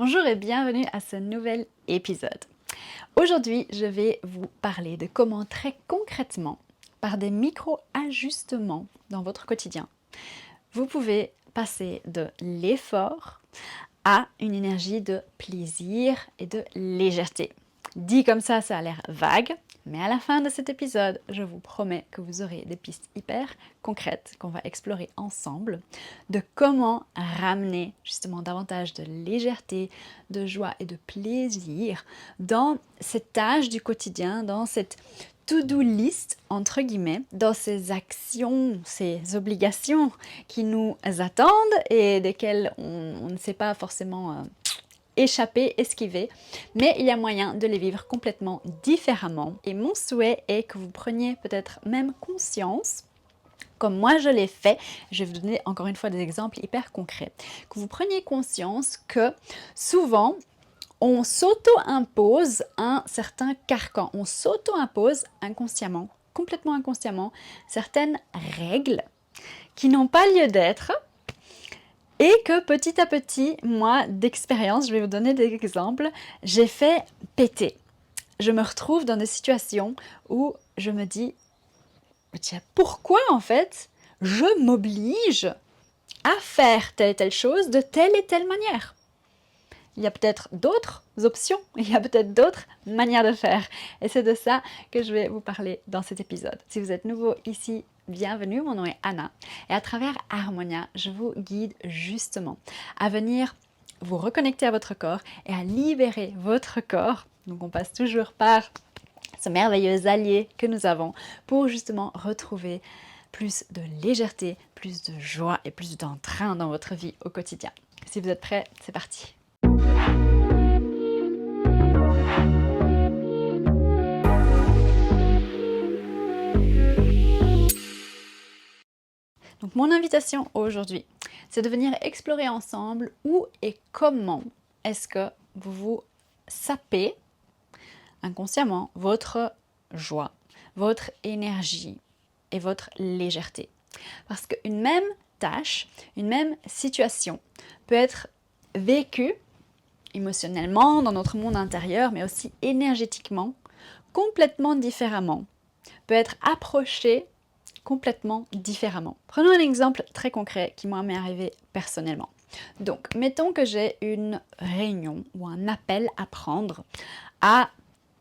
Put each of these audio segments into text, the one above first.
Bonjour et bienvenue à ce nouvel épisode. Aujourd'hui, je vais vous parler de comment très concrètement, par des micro-ajustements dans votre quotidien, vous pouvez passer de l'effort à une énergie de plaisir et de légèreté. Dit comme ça a l'air vague, mais à la fin de cet épisode, je vous promets que vous aurez des pistes hyper concrètes qu'on va explorer ensemble de comment ramener justement davantage de légèreté, de joie et de plaisir dans cette tâche du quotidien, dans cette to-do list, entre guillemets, dans ces actions, ces obligations qui nous attendent et desquelles on ne sait pas forcément échapper, esquiver, mais il y a moyen de les vivre complètement différemment. Et mon souhait est que vous preniez peut-être même conscience, comme moi je l'ai fait, je vais vous donner encore une fois des exemples hyper concrets, que vous preniez conscience que souvent, on s'auto-impose un certain carcan, on s'auto-impose inconsciemment, complètement inconsciemment, certaines règles qui n'ont pas lieu d'être et que petit à petit, moi, d'expérience, je vais vous donner des exemples, j'ai fait péter. Je me retrouve dans des situations où je me dis, tiens, pourquoi en fait je m'oblige à faire telle et telle chose de telle et telle manière? Il y a peut-être d'autres options, il y a peut-être d'autres manières de faire. Et c'est de ça que je vais vous parler dans cet épisode. Si vous êtes nouveau ici, bienvenue, mon nom est Anna. Et à travers Harmonia, je vous guide justement à venir vous reconnecter à votre corps et à libérer votre corps. Donc on passe toujours par ce merveilleux allié que nous avons pour justement retrouver plus de légèreté, plus de joie et plus d'entrain dans votre vie au quotidien. Si vous êtes prêts, c'est parti. Donc mon invitation aujourd'hui, c'est de venir explorer ensemble où et comment est-ce que vous vous sapez inconsciemment votre joie, votre énergie et votre légèreté. Parce qu'une même tâche, une même situation peut être vécue émotionnellement dans notre monde intérieur, mais aussi énergétiquement, complètement différemment, peut être approchée complètement différemment. Prenons un exemple très concret qui moi m'est arrivé personnellement. Donc, mettons que j'ai une réunion ou un appel à prendre à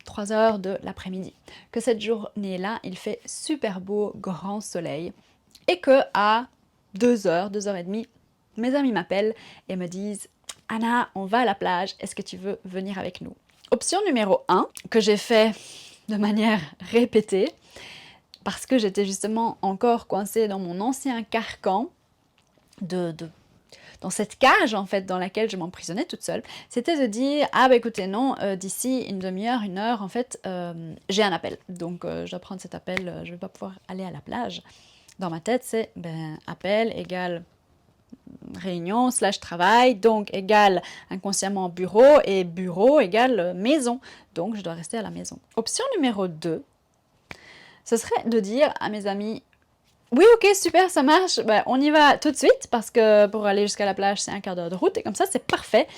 3 heures de l'après-midi, que cette journée-là, il fait super beau, grand soleil, et que à 2 heures, 2h30, mes amis m'appellent et me disent « Anna, on va à la plage, est-ce que tu veux venir avec nous ?» Option numéro 1, que j'ai fait de manière répétée, parce que j'étais justement encore coincée dans mon ancien carcan, dans cette cage en fait dans laquelle je m'emprisonnais toute seule, c'était de dire « Ah bah écoutez non, d'ici une demi-heure, une heure, en fait, j'ai un appel. Donc je dois prendre cet appel, je ne vais pas pouvoir aller à la plage. » Dans ma tête, c'est appel égale réunion / travail, donc égale inconsciemment bureau, et bureau égale maison. Donc je dois rester à la maison. Option numéro 2, ce serait de dire à mes amis « Oui, ok, super, ça marche, on y va tout de suite, parce que pour aller jusqu'à la plage, c'est un quart d'heure de route, et comme ça, c'est parfait.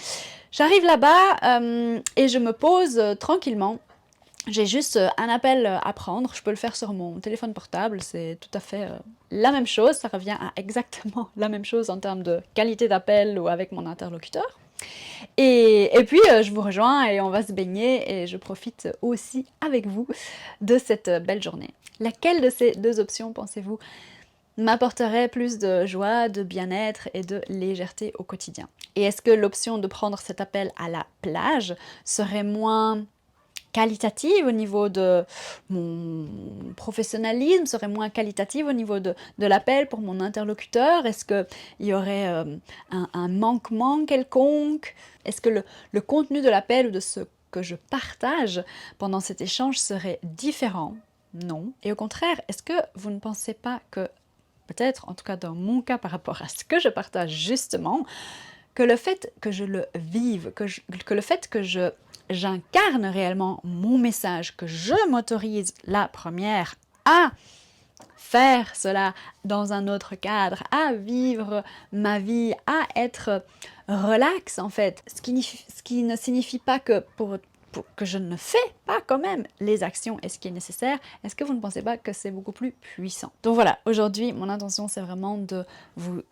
J'arrive là-bas et je me pose tranquillement. J'ai juste un appel à prendre, je peux le faire sur mon téléphone portable, c'est tout à fait la même chose, ça revient à exactement la même chose en termes de qualité d'appel ou avec mon interlocuteur. Et puis, je vous rejoins et on va se baigner et je profite aussi avec vous de cette belle journée. Laquelle de ces deux options, pensez-vous, m'apporterait plus de joie, de bien-être et de légèreté au quotidien? Et est-ce que l'option de prendre cet appel à la plage serait moins qualitative au niveau de mon professionnalisme, serait moins qualitative au niveau de l'appel pour mon interlocuteur? Est-ce qu'il y aurait un manquement quelconque? Est-ce que le contenu de l'appel ou de ce que je partage pendant cet échange serait différent? Non. Et au contraire, est-ce que vous ne pensez pas que, peut-être, en tout cas dans mon cas par rapport à ce que je partage justement, que le fait que je le vive, que le fait que j'incarne réellement mon message, que je m'autorise la première à faire cela dans un autre cadre, à vivre ma vie, à être relax en fait. Ce qui ne signifie pas que que je ne fais pas quand même les actions et ce qui est nécessaire. Est-ce que vous ne pensez pas que c'est beaucoup plus puissant? Donc voilà, aujourd'hui, mon intention, c'est vraiment de vous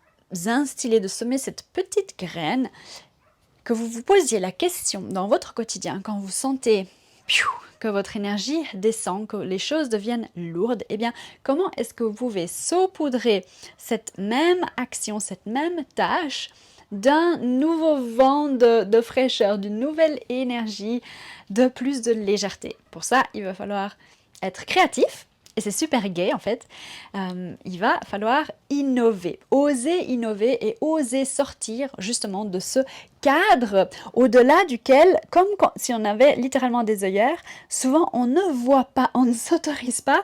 instiller, de semer cette petite graine, que vous vous posiez la question dans votre quotidien, quand vous sentez que votre énergie descend, que les choses deviennent lourdes, eh bien, comment est-ce que vous pouvez saupoudrer cette même action, cette même tâche d'un nouveau vent de fraîcheur, d'une nouvelle énergie, de plus de légèreté. Pour ça, il va falloir être créatif, et c'est super gai en fait. Il va falloir innover et oser sortir justement de ce cadre au-delà duquel, comme si on avait littéralement des œillères, souvent on ne voit pas, on ne s'autorise pas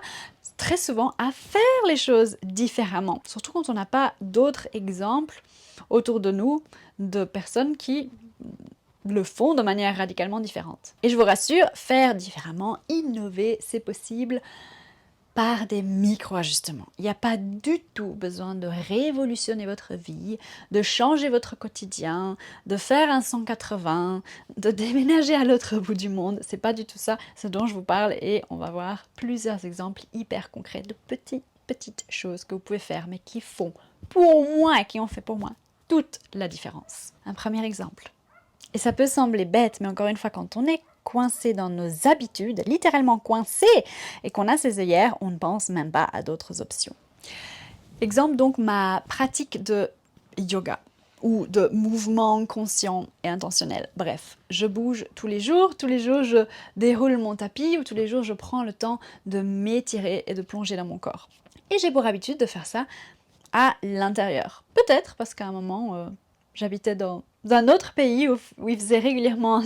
très souvent à faire les choses différemment, surtout quand on n'a pas d'autres exemples autour de nous de personnes qui le font de manière radicalement différente. Et je vous rassure, faire différemment, innover, c'est possible par des micro-ajustements. Il n'y a pas du tout besoin de révolutionner votre vie, de changer votre quotidien, de faire un 180, de déménager à l'autre bout du monde. C'est pas du tout ça, ce dont je vous parle, et on va voir plusieurs exemples hyper concrets de petites choses que vous pouvez faire, mais qui font pour moi et qui ont fait pour moi toute la différence. Un premier exemple. Et ça peut sembler bête, mais encore une fois, quand on est coincé dans nos habitudes, littéralement coincé, et qu'on a ses œillères, on ne pense même pas à d'autres options. Exemple donc, ma pratique de yoga ou de mouvement conscient et intentionnel. Bref, je bouge tous les jours je déroule mon tapis, ou tous les jours je prends le temps de m'étirer et de plonger dans mon corps. Et j'ai pour habitude de faire ça à l'intérieur. Peut-être parce qu'à un moment, j'habitais dans un autre pays où il faisait régulièrement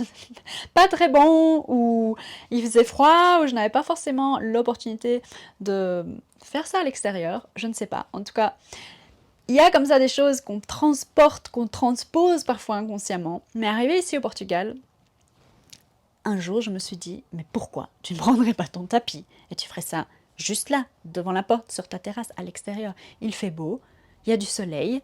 pas très bon, où il faisait froid, où je n'avais pas forcément l'opportunité de faire ça à l'extérieur, je ne sais pas. En tout cas, il y a comme ça des choses qu'on transporte, qu'on transpose parfois inconsciemment. Mais arrivé ici au Portugal, un jour je me suis dit, mais pourquoi tu ne prendrais pas ton tapis et tu ferais ça juste là, devant la porte, sur ta terrasse, à l'extérieur. Il fait beau, il y a du soleil,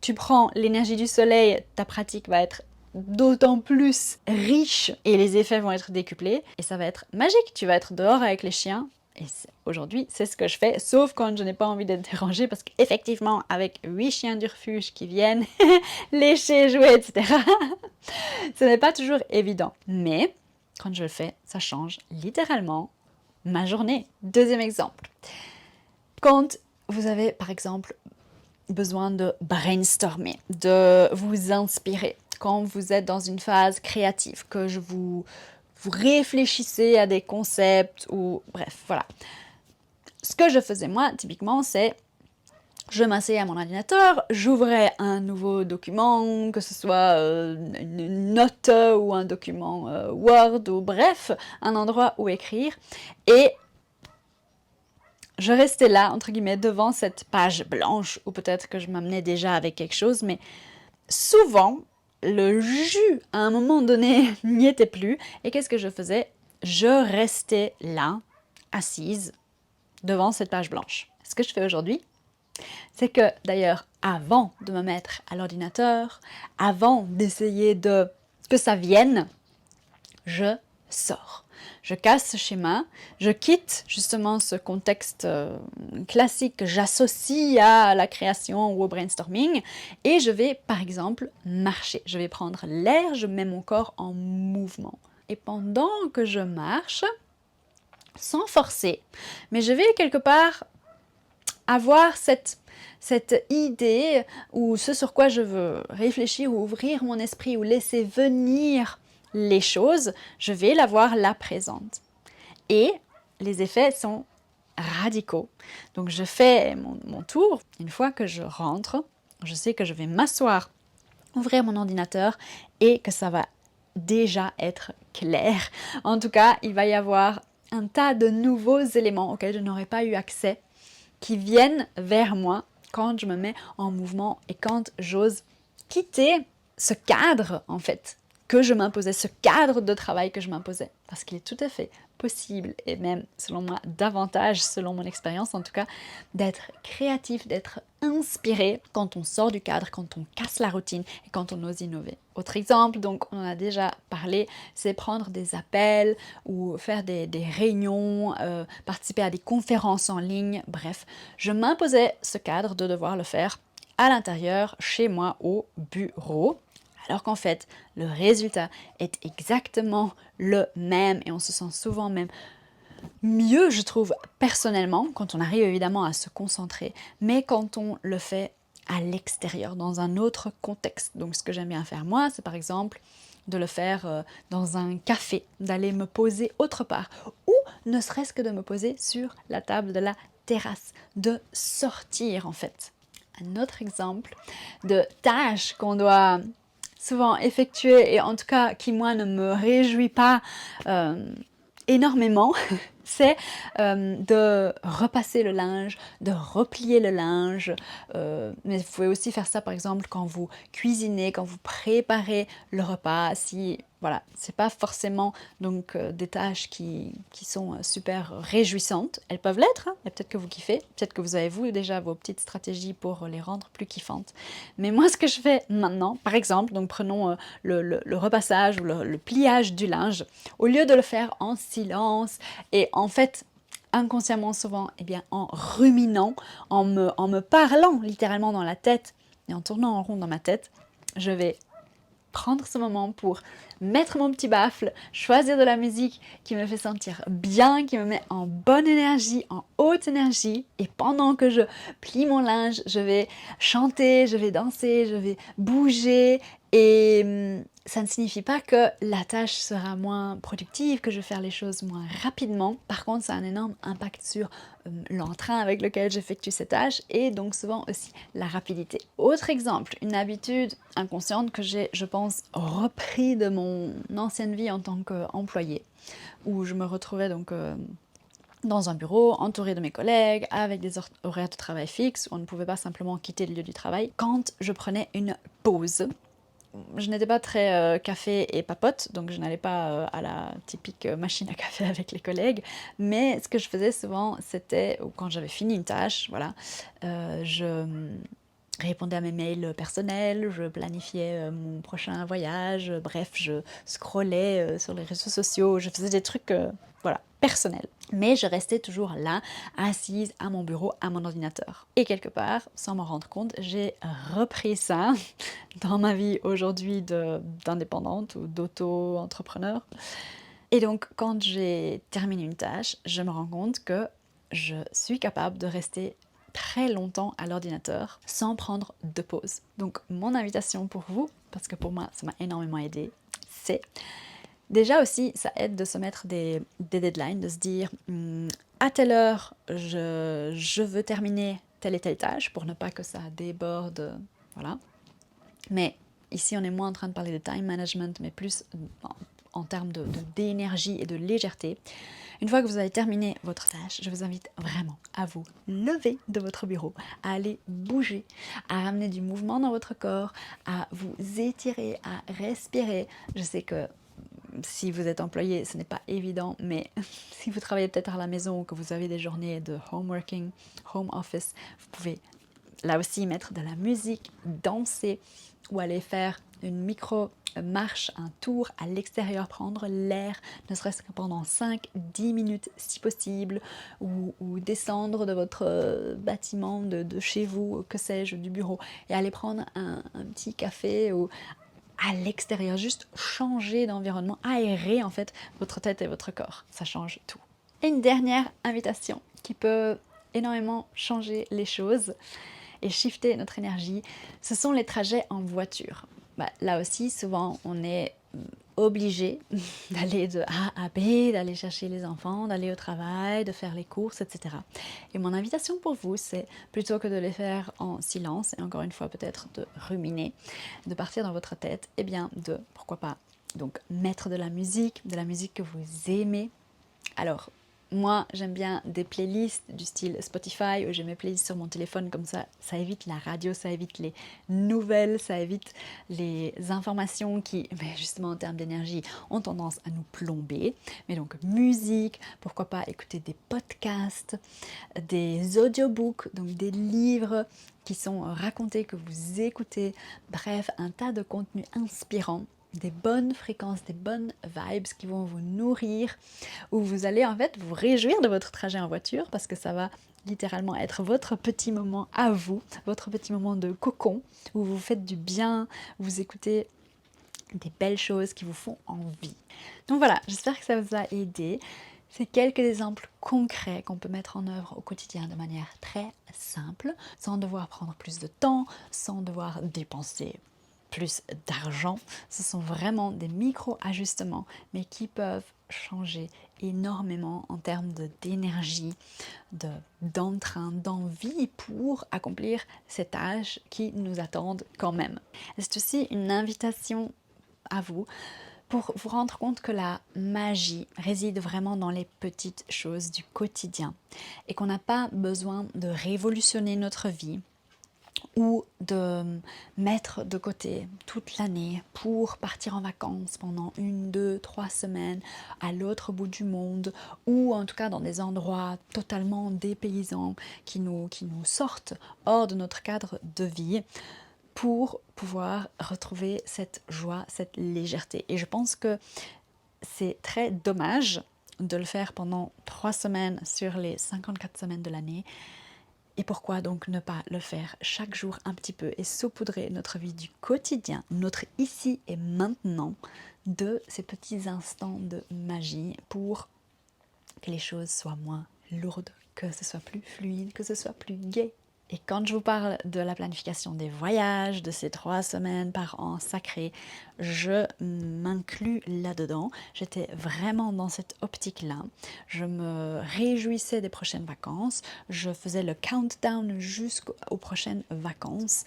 tu prends l'énergie du soleil, ta pratique va être d'autant plus riche et les effets vont être décuplés et ça va être magique. Tu vas être dehors avec les chiens et aujourd'hui c'est ce que je fais, sauf quand je n'ai pas envie d'être dérangée, parce qu'effectivement avec 8 chiens du refuge qui viennent lécher, jouer, etc. ce n'est pas toujours évident, mais quand je le fais, ça change littéralement ma journée. Deuxième exemple, quand vous avez par exemple besoin de brainstormer, de vous inspirer, quand vous êtes dans une phase créative, que vous réfléchissez à des concepts, ou bref, voilà. Ce que je faisais moi, typiquement, c'est je m'asseyais à mon ordinateur, j'ouvrais un nouveau document, que ce soit une note ou un document Word, ou bref, un endroit où écrire, et je restais là, entre guillemets, devant cette page blanche, ou peut-être que je m'amenais déjà avec quelque chose, mais souvent, le jus, à un moment donné, n'y était plus, et qu'est-ce que je faisais? Je restais là, assise, devant cette page blanche. Ce que je fais aujourd'hui, c'est que d'ailleurs, avant de me mettre à l'ordinateur, avant d'essayer que ça vienne, je sors. Je casse ce schéma, je quitte justement ce contexte classique que j'associe à la création ou au brainstorming, et je vais par exemple marcher. Je vais prendre l'air, je mets mon corps en mouvement. Et pendant que je marche, sans forcer, mais je vais quelque part avoir cette idée, ou ce sur quoi je veux réfléchir, ou ouvrir mon esprit, ou laisser venir les choses, je vais l'avoir là présente. Et les effets sont radicaux. Donc je fais mon tour. Une fois que je rentre, je sais que je vais m'asseoir, ouvrir mon ordinateur, et que ça va déjà être clair. En tout cas, il va y avoir un tas de nouveaux éléments auxquels je n'aurais pas eu accès, qui viennent vers moi quand je me mets en mouvement et quand j'ose quitter ce cadre, en fait, que je m'imposais, ce cadre de travail que je m'imposais. Parce qu'il est tout à fait possible, et même selon moi davantage, selon mon expérience en tout cas, d'être créatif, d'être inspiré quand on sort du cadre, quand on casse la routine et quand on ose innover. Autre exemple, donc on en a déjà parlé, c'est prendre des appels ou faire des réunions, participer à des conférences en ligne, bref. Je m'imposais ce cadre de devoir le faire à l'intérieur, chez moi, au bureau. Alors qu'en fait, le résultat est exactement le même et on se sent souvent même mieux, je trouve, personnellement, quand on arrive évidemment à se concentrer, mais quand on le fait à l'extérieur, dans un autre contexte. Donc ce que j'aime bien faire moi, c'est par exemple de le faire dans un café, d'aller me poser autre part, ou ne serait-ce que de me poser sur la table de la terrasse, de sortir en fait. Un autre exemple de tâche qu'on doit souvent effectuer et en tout cas qui moi ne me réjouit pas énormément, c'est de repasser le linge, de replier le linge. Mais vous pouvez aussi faire ça par exemple quand vous cuisinez, quand vous préparez le repas. Si voilà, c'est pas forcément donc des tâches qui sont super réjouissantes. Elles peuvent l'être, hein, et peut-être que vous kiffez, peut-être que vous avez vous déjà vos petites stratégies pour les rendre plus kiffantes. Mais moi ce que je fais maintenant, par exemple, donc prenons le repassage ou le pliage du linge, au lieu de le faire en silence et en fait inconsciemment souvent, eh bien, en ruminant, en me parlant littéralement dans la tête et en tournant en rond dans ma tête, je vais prendre ce moment pour mettre mon petit baffle, choisir de la musique qui me fait sentir bien, qui me met en bonne énergie, en haute énergie. Et pendant que je plie mon linge, je vais chanter, je vais danser, je vais bouger. Et ça ne signifie pas que la tâche sera moins productive, que je vais faire les choses moins rapidement. Par contre, ça a un énorme impact sur l'entrain avec lequel j'effectue ces tâches et donc souvent aussi la rapidité. Autre exemple, une habitude inconsciente que j'ai, je pense, repris de mon ancienne vie en tant qu'employée, où je me retrouvais donc dans un bureau, entourée de mes collègues, avec des horaires de travail fixes, où on ne pouvait pas simplement quitter le lieu du travail. Quand je prenais une pause, je n'étais pas très café et papote, donc je n'allais pas à la typique machine à café avec les collègues, mais ce que je faisais souvent, c'était, quand j'avais fini une tâche, voilà, je répondais à mes mails personnels, je planifiais mon prochain voyage, bref, je scrollais sur les réseaux sociaux, je faisais des trucs voilà, personnels. Mais je restais toujours là, assise à mon bureau, à mon ordinateur. Et quelque part, sans m'en rendre compte, j'ai repris ça dans ma vie aujourd'hui d'indépendante ou d'auto-entrepreneur. Et donc, quand j'ai terminé une tâche, je me rends compte que je suis capable de rester très longtemps à l'ordinateur sans prendre de pause. Donc mon invitation pour vous, parce que pour moi ça m'a énormément aidé, c'est déjà aussi ça aide de se mettre des deadlines, de se dire à telle heure je veux terminer telle et telle tâche pour ne pas que ça déborde, voilà. Mais ici on est moins en train de parler de time management mais plus en termes d'énergie et de légèreté. Une fois que vous avez terminé votre tâche, je vous invite vraiment à vous lever de votre bureau, à aller bouger, à ramener du mouvement dans votre corps, à vous étirer, à respirer. Je sais que si vous êtes employé, ce n'est pas évident, mais si vous travaillez peut-être à la maison ou que vous avez des journées de home working, home office, vous pouvez là aussi mettre de la musique, danser ou aller faire une micro marche, un tour à l'extérieur, prendre l'air, ne serait-ce que pendant 5-10 minutes si possible, ou descendre de votre bâtiment, de chez vous, que sais-je, du bureau, et aller prendre un petit café ou à l'extérieur, juste changer d'environnement, aérer en fait votre tête et votre corps, ça change tout. Et une dernière invitation qui peut énormément changer les choses et shifter notre énergie, ce sont les trajets en voiture. Là aussi, souvent, on est obligé d'aller de A à B, d'aller chercher les enfants, d'aller au travail, de faire les courses, etc. Et mon invitation pour vous, c'est plutôt que de les faire en silence, et encore une fois peut-être de ruminer, de partir dans votre tête, et bien de, pourquoi pas, donc mettre de la musique que vous aimez. Alors, Moi, j'aime bien des playlists du style Spotify où j'ai mes playlists sur mon téléphone, comme ça évite la radio, ça évite les nouvelles, ça évite les informations qui, mais justement en termes d'énergie, ont tendance à nous plomber. Mais donc musique, pourquoi pas écouter des podcasts, des audiobooks, donc des livres qui sont racontés, que vous écoutez, bref, un tas de contenus inspirants, des bonnes fréquences, des bonnes vibes qui vont vous nourrir, où vous allez en fait vous réjouir de votre trajet en voiture parce que ça va littéralement être votre petit moment à vous, votre petit moment de cocon, où vous faites du bien, vous écoutez des belles choses qui vous font envie. Donc voilà, j'espère que ça vous a aidé. C'est quelques exemples concrets qu'on peut mettre en œuvre au quotidien de manière très simple, sans devoir prendre plus de temps, sans devoir dépenser plus d'argent. Ce sont vraiment des micro-ajustements, mais qui peuvent changer énormément en termes d'énergie, d'entrain, d'envie pour accomplir ces tâches qui nous attendent quand même. C'est aussi une invitation à vous pour vous rendre compte que la magie réside vraiment dans les petites choses du quotidien et qu'on n'a pas besoin de révolutionner notre vie ou de mettre de côté toute l'année pour partir en vacances pendant 1, 2, 3 semaines à l'autre bout du monde ou en tout cas dans des endroits totalement dépaysants qui nous sortent hors de notre cadre de vie pour pouvoir retrouver cette joie, cette légèreté. Et je pense que c'est très dommage de le faire pendant 3 semaines sur les 54 semaines de l'année. Et pourquoi donc ne pas le faire chaque jour un petit peu et saupoudrer notre vie du quotidien, notre ici et maintenant, de ces petits instants de magie pour que les choses soient moins lourdes, que ce soit plus fluide, que ce soit plus gai. Et quand je vous parle de la planification des voyages, de ces 3 semaines par an sacrées, je m'inclus là-dedans. J'étais vraiment dans cette optique-là. Je me réjouissais des prochaines vacances. Je faisais le countdown jusqu'aux prochaines vacances.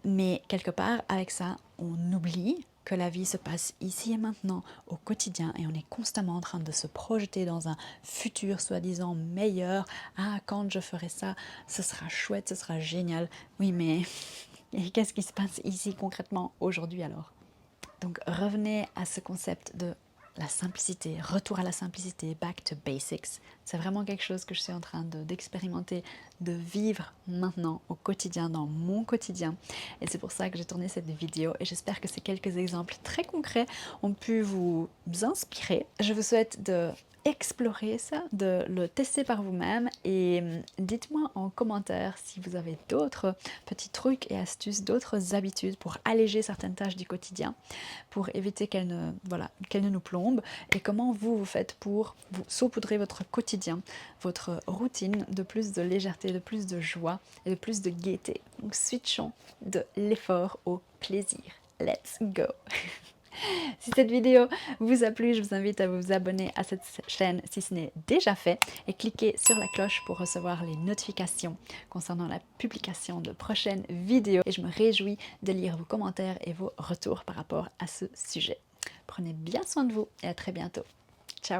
Mais quelque part, avec ça, on oublie que la vie se passe ici et maintenant, au quotidien, et on est constamment en train de se projeter dans un futur soi-disant meilleur. Ah, quand je ferai ça, ce sera chouette, ce sera génial. Oui, mais qu'est-ce qui se passe ici concrètement aujourd'hui alors? Donc revenez à ce concept de la simplicité, retour à la simplicité, back to basics. C'est vraiment quelque chose que je suis en train d'expérimenter, de vivre maintenant au quotidien, dans mon quotidien. Et c'est pour ça que j'ai tourné cette vidéo et j'espère que ces quelques exemples très concrets ont pu vous inspirer. Je vous souhaite de explorer ça, de le tester par vous-même et dites-moi en commentaire si vous avez d'autres petits trucs et astuces, d'autres habitudes pour alléger certaines tâches du quotidien, pour éviter qu'elles ne nous plombent et comment vous faites pour vous saupoudrer votre quotidien, votre routine de plus de légèreté, de plus de joie et de plus de gaieté. Donc switchons de l'effort au plaisir. Let's go! Si cette vidéo vous a plu, je vous invite à vous abonner à cette chaîne si ce n'est déjà fait et cliquez sur la cloche pour recevoir les notifications concernant la publication de prochaines vidéos. Et je me réjouis de lire vos commentaires et vos retours par rapport à ce sujet. Prenez bien soin de vous et à très bientôt. Ciao!